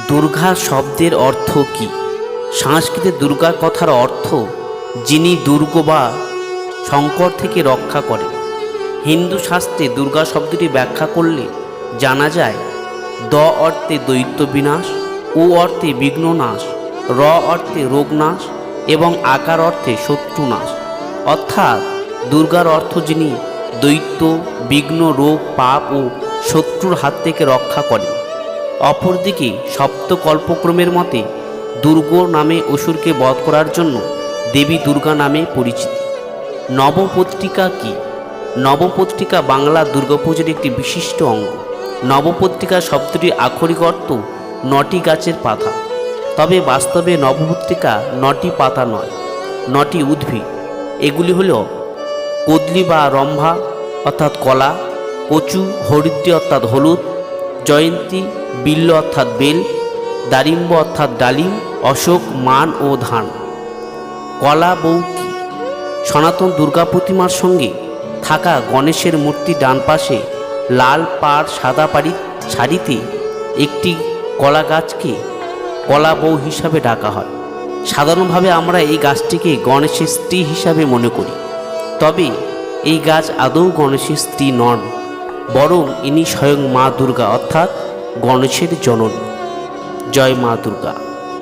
দুর্গা শব্দের অর্থ কী? সংস্কৃতে দুর্গা কথার অর্থ যিনি দুর্গ বা সংকট থেকে রক্ষা করেন। হিন্দু শাস্ত্রে দুর্গা শব্দটি ব্যাখ্যা করলে জানা যায় দ অর্থে দৈত্য বিনাশ, উ অর্থে বিঘ্ন নাশ, র অর্থে রোগ নাশ এবং আকার অর্থে শত্রু নাশ। অর্থাৎ দুর্গার অর্থ যিনি দৈত্য, বিঘ্ন, রোগ, পাপ ও শত্রুর হাত থেকে রক্ষা করেন। অপরদিকে সপ্তকল্পক্রমের মতে দুর্গ নামে অসুরকে বধ করার জন্য দেবী দুর্গা নামে পরিচিত। নবপত্রিকা কি? নবপত্রিকা বাংলা দুর্গাপুজোর একটি বিশিষ্ট অঙ্গ। নবপত্রিকা শব্দটির আক্ষরিক অর্থ 9টি গাছের পাতা, তবে বাস্তবে নবপত্রিকা 9টি পাতা নয়, 9টি উদ্ভিদ। এগুলি হল কদলি বা রম্ভা অর্থাৎ কলা, কচু হরিদ্রি অর্থাৎ হলুদ, জয়ন্তী বিল্ল অর্থাৎ বেল, দারিম্ব অর্থাৎ ডালিম, অশোক, মান ও ধান। কলা বউ কি? সনাতন দুর্গা প্রতিমার সঙ্গে থাকা গণেশের মূর্তি ডান পাশে লাল পাড় সাদা শাড়িতে একটি কলা গাছকে কলা বউ হিসাবে ডাকা হয়। সাধারণভাবে আমরা এই গাছটিকে গণেশের স্ত্রী হিসাবে মনে করি, তবে এই গাছ আদৌ গণেশের স্ত্রী নন, বরং ইনি স্বয়ং মা দুর্গা অর্থাৎ গণেশের জননী। জয় মা দুর্গা।